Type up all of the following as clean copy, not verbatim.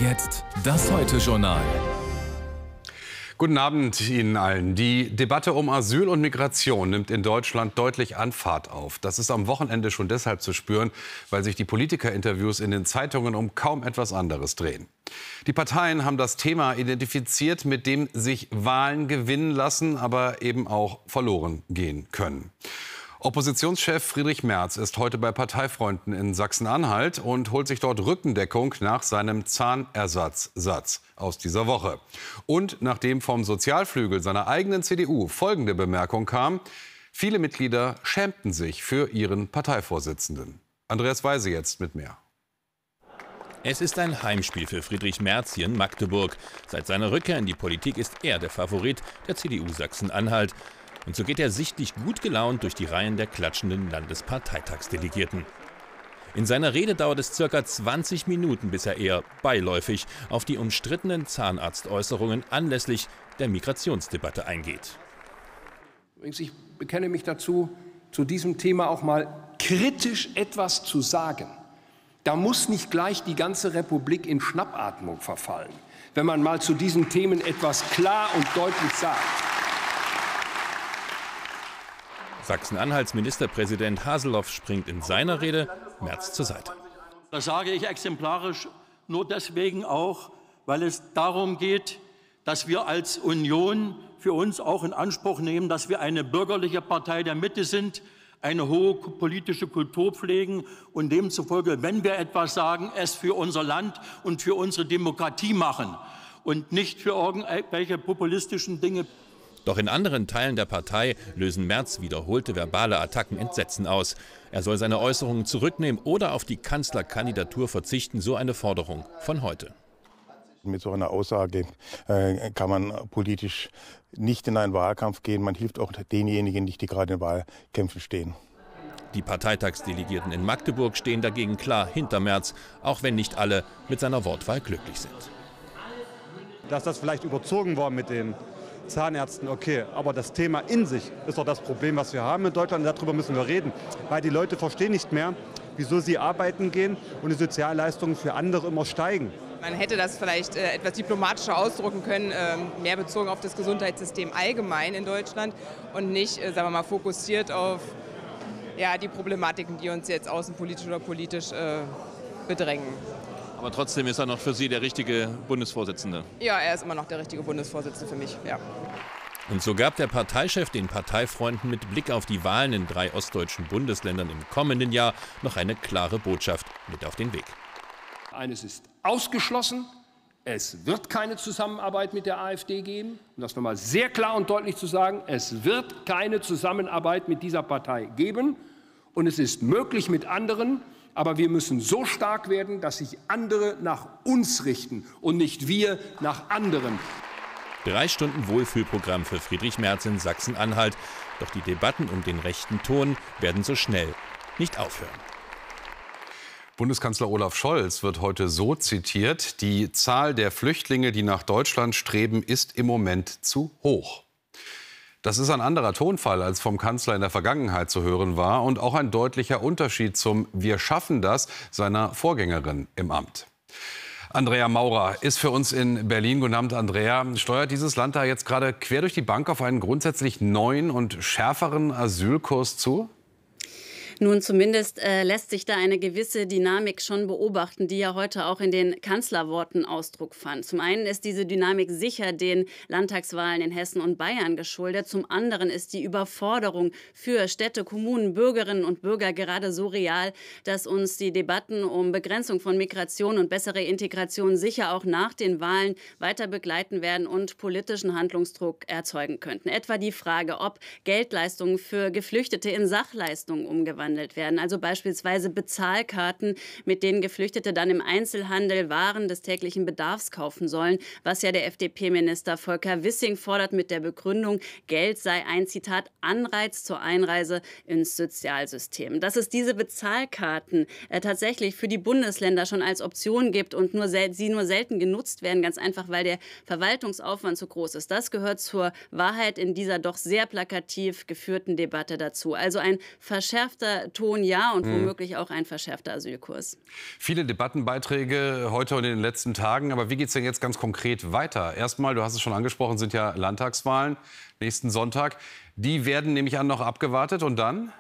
jetzt das Heute-Journal. Guten Abend Ihnen allen. Die Debatte um Asyl und Migration nimmt in Deutschland deutlich an Fahrt auf. Das ist am Wochenende schon deshalb zu spüren, weil sich die Politikerinterviews in den Zeitungen um kaum etwas anderes drehen. Die Parteien haben das Thema identifiziert, mit dem sich Wahlen gewinnen lassen, aber eben auch verloren gehen können. Oppositionschef Friedrich Merz ist heute bei Parteifreunden in Sachsen-Anhalt und holt sich dort Rückendeckung nach seinem Zahnersatzsatz aus dieser Woche. Und nachdem vom Sozialflügel seiner eigenen CDU folgende Bemerkung kam: Viele Mitglieder schämten sich für ihren Parteivorsitzenden. Andreas Weise jetzt mit mehr. Es ist ein Heimspiel für Friedrich Merz hier in Magdeburg. Seit seiner Rückkehr in die Politik ist er der Favorit der CDU Sachsen-Anhalt. Und so geht er sichtlich gut gelaunt durch die Reihen der klatschenden Landesparteitagsdelegierten. In seiner Rede dauert es ca. 20 Minuten, bis er eher beiläufig auf die umstrittenen Zahnarztäußerungen anlässlich der Migrationsdebatte eingeht. Ich bekenne mich dazu, zu diesem Thema auch mal kritisch etwas zu sagen. Da muss nicht gleich die ganze Republik in Schnappatmung verfallen, wenn man mal zu diesen Themen etwas klar und deutlich sagt. Sachsen-Anhalts Ministerpräsident Haseloff springt in seiner Rede Merz zur Seite. Das sage ich exemplarisch nur deswegen auch, weil es darum geht, dass wir als Union für uns auch in Anspruch nehmen, dass wir eine bürgerliche Partei der Mitte sind, eine hohe politische Kultur pflegen und demzufolge, wenn wir etwas sagen, es für unser Land und für unsere Demokratie machen und nicht für irgendwelche populistischen Dinge. Doch in anderen Teilen der Partei lösen Merz wiederholte verbale Attacken Entsetzen aus. Er soll seine Äußerungen zurücknehmen oder auf die Kanzlerkandidatur verzichten, so eine Forderung von heute. Mit so einer Aussage kann man politisch nicht in einen Wahlkampf gehen. Man hilft auch denjenigen nicht, die gerade in Wahlkämpfen stehen. Die Parteitagsdelegierten in Magdeburg stehen dagegen klar hinter Merz, auch wenn nicht alle mit seiner Wortwahl glücklich sind. Dass das vielleicht überzogen war mit den Zahnärzten, okay, aber das Thema in sich ist doch das Problem, was wir haben in Deutschland. Darüber müssen wir reden, weil die Leute verstehen nicht mehr, wieso sie arbeiten gehen und die Sozialleistungen für andere immer steigen. Man hätte das vielleicht etwas diplomatischer ausdrücken können, mehr bezogen auf das Gesundheitssystem allgemein in Deutschland und nicht, sagen wir mal, fokussiert auf die Problematiken, die uns jetzt außenpolitisch oder politisch bedrängen. Aber trotzdem ist er noch für Sie der richtige Bundesvorsitzende? Ja, er ist immer noch der richtige Bundesvorsitzende für mich, ja. Und so gab der Parteichef den Parteifreunden mit Blick auf die Wahlen in 3 ostdeutschen Bundesländern im kommenden Jahr noch eine klare Botschaft mit auf den Weg. Eines ist ausgeschlossen: Es wird keine Zusammenarbeit mit der AfD geben. Um das nochmal sehr klar und deutlich zu sagen, es wird keine Zusammenarbeit mit dieser Partei geben. Und es ist möglich mit anderen. Aber wir müssen so stark werden, dass sich andere nach uns richten und nicht wir nach anderen. 3 Stunden Wohlfühlprogramm für Friedrich Merz in Sachsen-Anhalt. Doch die Debatten um den rechten Ton werden so schnell nicht aufhören. Bundeskanzler Olaf Scholz wird heute so zitiert: Die Zahl der Flüchtlinge, die nach Deutschland streben, ist im Moment zu hoch. Das ist ein anderer Tonfall, als vom Kanzler in der Vergangenheit zu hören war, und auch ein deutlicher Unterschied zum "Wir schaffen das" seiner Vorgängerin im Amt. Andrea Maurer ist für uns in Berlin. Guten Abend, Andrea. Steuert dieses Land da jetzt gerade quer durch die Bank auf einen grundsätzlich neuen und schärferen Asylkurs zu? Nun, zumindest lässt sich da eine gewisse Dynamik schon beobachten, die ja heute auch in den Kanzlerworten Ausdruck fand. Zum einen ist diese Dynamik sicher den Landtagswahlen in Hessen und Bayern geschuldet. Zum anderen ist die Überforderung für Städte, Kommunen, Bürgerinnen und Bürger gerade so real, dass uns die Debatten um Begrenzung von Migration und bessere Integration sicher auch nach den Wahlen weiter begleiten werden und politischen Handlungsdruck erzeugen könnten. Etwa die Frage, ob Geldleistungen für Geflüchtete in Sachleistungen umgewandelt werden. Also beispielsweise Bezahlkarten, mit denen Geflüchtete dann im Einzelhandel Waren des täglichen Bedarfs kaufen sollen, was ja der FDP-Minister Volker Wissing fordert mit der Begründung, Geld sei ein, Zitat, Anreiz zur Einreise ins Sozialsystem. Dass es diese Bezahlkarten tatsächlich für die Bundesländer schon als Option gibt und sie nur selten genutzt werden, ganz einfach, weil der Verwaltungsaufwand zu groß ist. Das gehört zur Wahrheit in dieser doch sehr plakativ geführten Debatte dazu. Also ein verschärfter klarer Ton ja und womöglich auch ein verschärfter Asylkurs. Viele Debattenbeiträge heute und in den letzten Tagen. Aber wie geht es denn jetzt ganz konkret weiter? Erstmal, du hast es schon angesprochen, sind ja Landtagswahlen nächsten Sonntag. Die werden, nehme ich an, noch abgewartet. Und dann?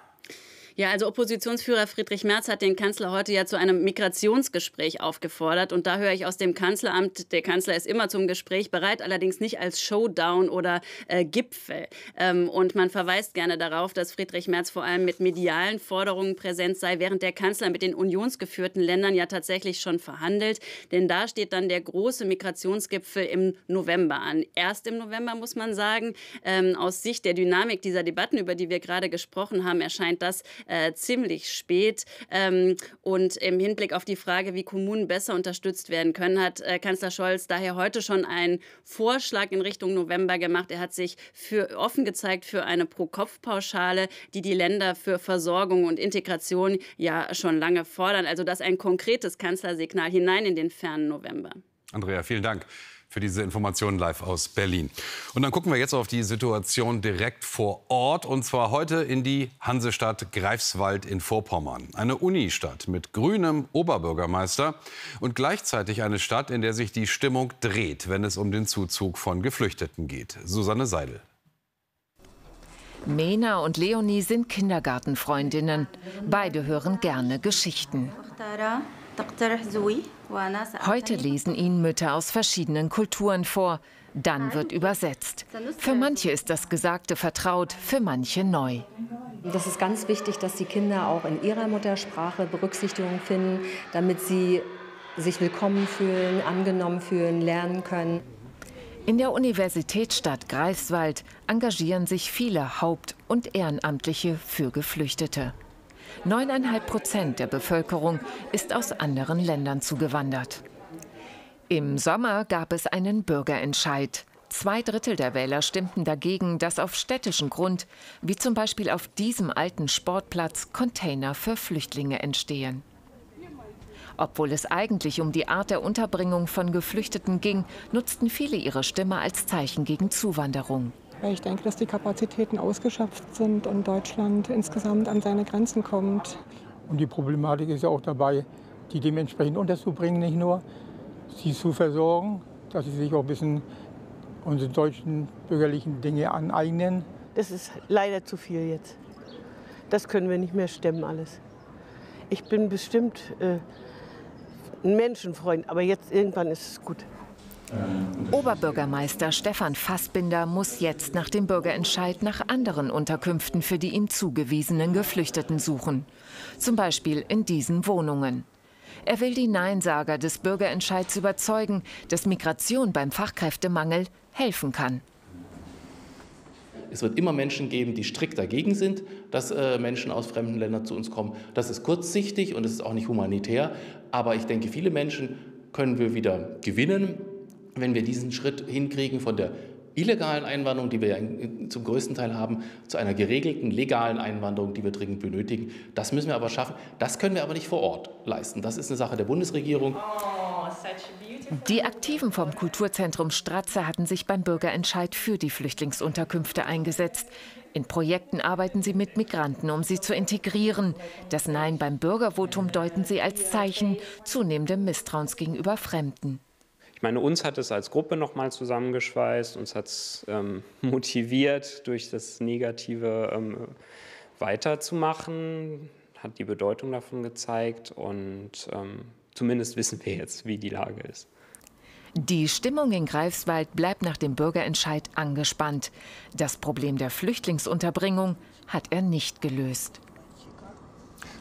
Ja, also Oppositionsführer Friedrich Merz hat den Kanzler heute ja zu einem Migrationsgespräch aufgefordert. Und da höre ich aus dem Kanzleramt, der Kanzler ist immer zum Gespräch bereit, allerdings nicht als Showdown oder Gipfel. Und man verweist gerne darauf, dass Friedrich Merz vor allem mit medialen Forderungen präsent sei, während der Kanzler mit den unionsgeführten Ländern ja tatsächlich schon verhandelt. Denn da steht dann der große Migrationsgipfel im November an. Erst im November, muss man sagen. Aus Sicht der Dynamik dieser Debatten, über die wir gerade gesprochen haben, erscheint das ziemlich spät. Und im Hinblick auf die Frage, wie Kommunen besser unterstützt werden können, hat Kanzler Scholz daher heute schon einen Vorschlag in Richtung November gemacht. Er hat sich offen gezeigt für eine Pro-Kopf-Pauschale, die die Länder für Versorgung und Integration ja schon lange fordern. Also das ist ein konkretes Kanzlersignal hinein in den fernen November. Andrea, vielen Dank für diese Informationen live aus Berlin. Und dann gucken wir jetzt auf die Situation direkt vor Ort. Und zwar heute in die Hansestadt Greifswald in Vorpommern. Eine Unistadt mit grünem Oberbürgermeister und gleichzeitig eine Stadt, in der sich die Stimmung dreht, wenn es um den Zuzug von Geflüchteten geht. Susanne Seidel. Mena und Leonie sind Kindergartenfreundinnen. Beide hören gerne Geschichten. Heute lesen ihnen Mütter aus verschiedenen Kulturen vor. Dann wird übersetzt. Für manche ist das Gesagte vertraut, für manche neu. Das ist ganz wichtig, dass die Kinder auch in ihrer Muttersprache Berücksichtigung finden, damit sie sich willkommen fühlen, angenommen fühlen, lernen können. In der Universitätsstadt Greifswald engagieren sich viele Haupt- und Ehrenamtliche für Geflüchtete. 9,5% der Bevölkerung ist aus anderen Ländern zugewandert. Im Sommer gab es einen Bürgerentscheid. 2/3 der Wähler stimmten dagegen, dass auf städtischem Grund, wie zum Beispiel auf diesem alten Sportplatz, Container für Flüchtlinge entstehen. Obwohl es eigentlich um die Art der Unterbringung von Geflüchteten ging, nutzten viele ihre Stimme als Zeichen gegen Zuwanderung. Weil ich denke, dass die Kapazitäten ausgeschöpft sind und Deutschland insgesamt an seine Grenzen kommt. Und die Problematik ist ja auch dabei, die dementsprechend unterzubringen, nicht nur, sie zu versorgen, dass sie sich auch ein bisschen unsere deutschen bürgerlichen Dinge aneignen. Das ist leider zu viel jetzt. Das können wir nicht mehr stemmen alles. Ich bin bestimmt ein Menschenfreund, aber jetzt irgendwann ist es gut. Oberbürgermeister Stefan Fassbinder muss jetzt nach dem Bürgerentscheid nach anderen Unterkünften für die ihm zugewiesenen Geflüchteten suchen. Zum Beispiel in diesen Wohnungen. Er will die Neinsager des Bürgerentscheids überzeugen, dass Migration beim Fachkräftemangel helfen kann. Es wird immer Menschen geben, die strikt dagegen sind, dass Menschen aus fremden Ländern zu uns kommen. Das ist kurzsichtig und es ist auch nicht humanitär. Aber ich denke, viele Menschen können wir wieder gewinnen, wenn wir diesen Schritt hinkriegen von der illegalen Einwanderung, die wir ja zum größten Teil haben, zu einer geregelten, legalen Einwanderung, die wir dringend benötigen. Das müssen wir aber schaffen. Das können wir aber nicht vor Ort leisten. Das ist eine Sache der Bundesregierung. Die Aktiven vom Kulturzentrum Stratze hatten sich beim Bürgerentscheid für die Flüchtlingsunterkünfte eingesetzt. In Projekten arbeiten sie mit Migranten, um sie zu integrieren. Das Nein beim Bürgervotum deuten sie als Zeichen zunehmendem Misstrauens gegenüber Fremden. Ich meine, uns hat es als Gruppe noch mal zusammengeschweißt, uns hat es motiviert, durch das Negative weiterzumachen, hat die Bedeutung davon gezeigt und zumindest wissen wir jetzt, wie die Lage ist. Die Stimmung in Greifswald bleibt nach dem Bürgerentscheid angespannt. Das Problem der Flüchtlingsunterbringung hat er nicht gelöst.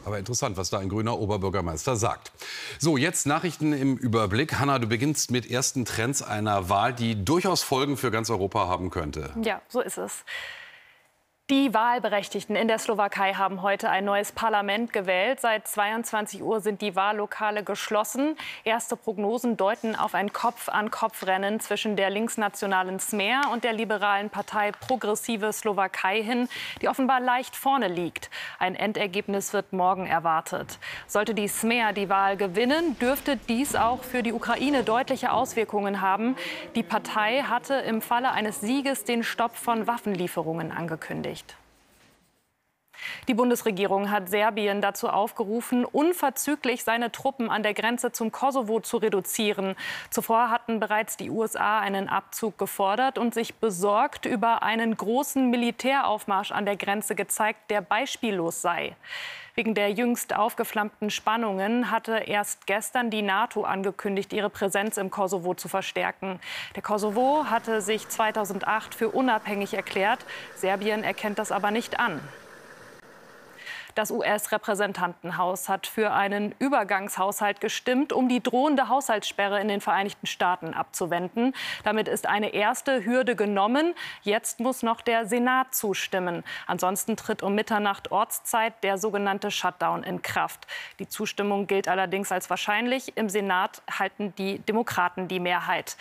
Aber interessant, was da ein grüner Oberbürgermeister sagt. So, jetzt Nachrichten im Überblick. Hanna, du beginnst mit ersten Trends einer Wahl, die durchaus Folgen für ganz Europa haben könnte. Ja, so ist es. Die Wahlberechtigten in der Slowakei haben heute ein neues Parlament gewählt. Seit 22 Uhr sind die Wahllokale geschlossen. Erste Prognosen deuten auf ein Kopf-an-Kopf-Rennen zwischen der linksnationalen Smer und der liberalen Partei Progressive Slowakei hin, die offenbar leicht vorne liegt. Ein Endergebnis wird morgen erwartet. Sollte die Smer die Wahl gewinnen, dürfte dies auch für die Ukraine deutliche Auswirkungen haben. Die Partei hatte im Falle eines Sieges den Stopp von Waffenlieferungen angekündigt. Die Bundesregierung hat Serbien dazu aufgerufen, unverzüglich seine Truppen an der Grenze zum Kosovo zu reduzieren. Zuvor hatten bereits die USA einen Abzug gefordert und sich besorgt über einen großen Militäraufmarsch an der Grenze gezeigt, der beispiellos sei. Wegen der jüngst aufgeflammten Spannungen hatte erst gestern die NATO angekündigt, ihre Präsenz im Kosovo zu verstärken. Der Kosovo hatte sich 2008 für unabhängig erklärt. Serbien erkennt das aber nicht an. Das US-Repräsentantenhaus hat für einen Übergangshaushalt gestimmt, um die drohende Haushaltssperre in den Vereinigten Staaten abzuwenden. Damit ist eine erste Hürde genommen. Jetzt muss noch der Senat zustimmen. Ansonsten tritt um Mitternacht Ortszeit der sogenannte Shutdown in Kraft. Die Zustimmung gilt allerdings als wahrscheinlich. Im Senat halten die Demokraten die Mehrheit.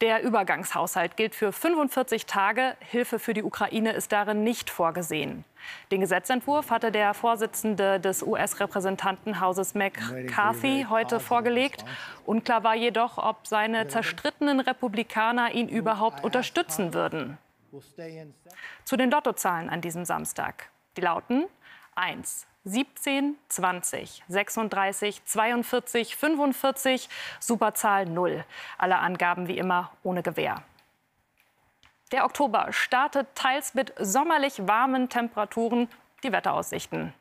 Der Übergangshaushalt gilt für 45 Tage. Hilfe für die Ukraine ist darin nicht vorgesehen. Den Gesetzentwurf hatte der Vorsitzende des US-Repräsentantenhauses McCarthy heute vorgelegt. Unklar war jedoch, ob seine zerstrittenen Republikaner ihn überhaupt unterstützen würden. Zu den Lottozahlen an diesem Samstag. Die lauten 1, 17, 20, 36, 42, 45, Superzahl 0. Alle Angaben wie immer ohne Gewähr. Der Oktober startet teils mit sommerlich warmen Temperaturen. Die Wetteraussichten.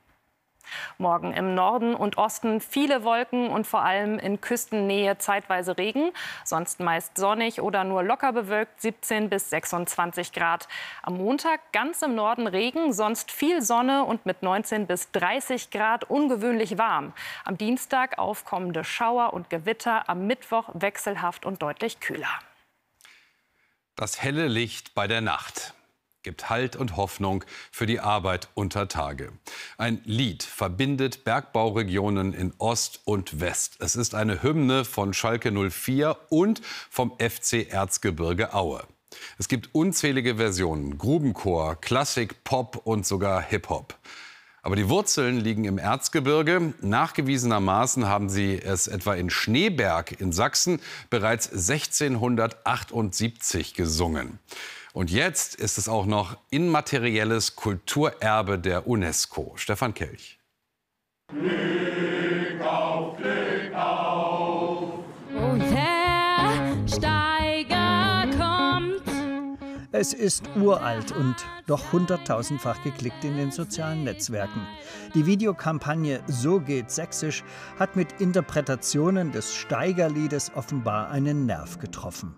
Morgen im Norden und Osten viele Wolken und vor allem in Küstennähe zeitweise Regen. Sonst meist sonnig oder nur locker bewölkt, 17 bis 26 Grad. Am Montag ganz im Norden Regen, sonst viel Sonne und mit 19 bis 30 Grad ungewöhnlich warm. Am Dienstag aufkommende Schauer und Gewitter, am Mittwoch wechselhaft und deutlich kühler. Das helle Licht bei der Nacht gibt Halt und Hoffnung für die Arbeit unter Tage. Ein Lied verbindet Bergbauregionen in Ost und West. Es ist eine Hymne von Schalke 04 und vom FC Erzgebirge Aue. Es gibt unzählige Versionen, Grubenchor, Klassik, Pop und sogar Hip-Hop. Aber die Wurzeln liegen im Erzgebirge. Nachgewiesenermaßen haben sie es etwa in Schneeberg in Sachsen bereits 1678 gesungen. Und jetzt ist es auch noch immaterielles Kulturerbe der UNESCO. Stefan Kelch. Glück auf, Glück auf. Oh yeah, Steiger kommt. Es ist uralt und doch 100.000-fach geklickt in den sozialen Netzwerken. Die Videokampagne So geht Sächsisch hat mit Interpretationen des Steigerliedes offenbar einen Nerv getroffen.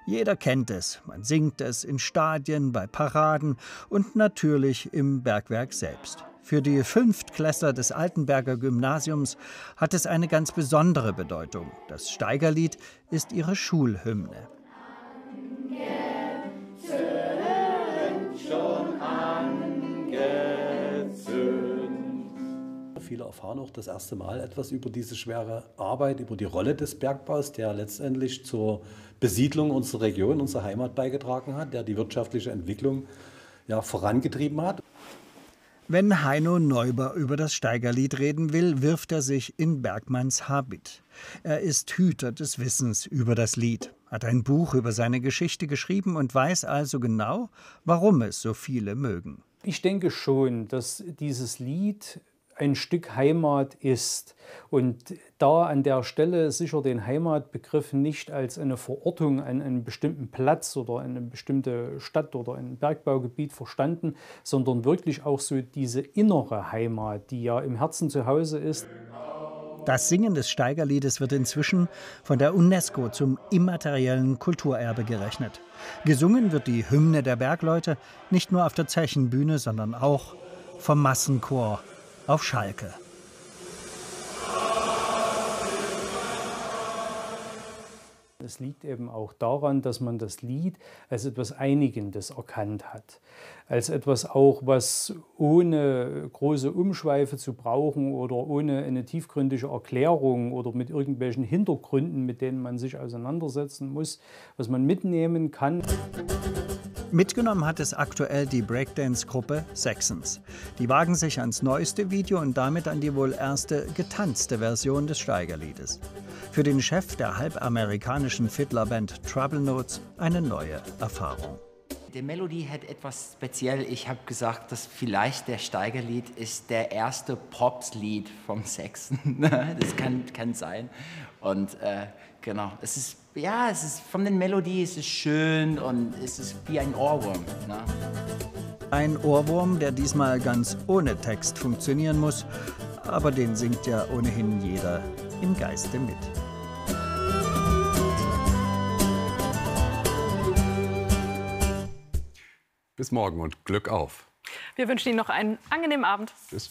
Jeder kennt es, man singt es in Stadien, bei Paraden und natürlich im Bergwerk selbst. Für die Fünftklässler des Altenberger Gymnasiums hat es eine ganz besondere Bedeutung. Das Steigerlied ist ihre Schulhymne. Viele erfahren auch das erste Mal etwas über diese schwere Arbeit, über die Rolle des Bergbaus, der letztendlich zur Besiedlung unserer Region, unserer Heimat beigetragen hat, der die wirtschaftliche Entwicklung vorangetrieben hat. Wenn Heino Neuber über das Steigerlied reden will, wirft er sich in Bergmanns Habit. Er ist Hüter des Wissens über das Lied, hat ein Buch über seine Geschichte geschrieben und weiß also genau, warum es so viele mögen. Ich denke schon, dass dieses Lied ein Stück Heimat ist und da an der Stelle sicher den Heimatbegriff nicht als eine Verortung an einen bestimmten Platz oder eine bestimmte Stadt oder ein Bergbaugebiet verstanden, sondern wirklich auch so diese innere Heimat, die ja im Herzen zu Hause ist. Das Singen des Steigerliedes wird inzwischen von der UNESCO zum immateriellen Kulturerbe gerechnet. Gesungen wird die Hymne der Bergleute nicht nur auf der Zechenbühne, sondern auch vom Massenchor auf Schalke. Es liegt eben auch daran, dass man das Lied als etwas Einigendes erkannt hat. Als etwas auch, was ohne große Umschweife zu brauchen oder ohne eine tiefgründige Erklärung oder mit irgendwelchen Hintergründen, mit denen man sich auseinandersetzen muss, was man mitnehmen kann. Mitgenommen hat es aktuell die Breakdance-Gruppe Saxons. Die wagen sich ans neueste Video und damit an die wohl erste getanzte Version des Steigerliedes. Für den Chef der halbamerikanischen Fiddlerband Trouble Notes eine neue Erfahrung. Die Melodie hat etwas speziell. Ich habe gesagt, dass vielleicht der Steigerlied ist der erste Pops-Lied vom Sechsten. Das kann sein. Und genau, es ist von der Melodie ist es schön und es ist wie ein Ohrwurm. Ne? Ein Ohrwurm, der diesmal ganz ohne Text funktionieren muss, aber den singt ja ohnehin jeder im Geiste mit. Bis morgen und Glück auf. Wir wünschen Ihnen noch einen angenehmen Abend. Tschüss.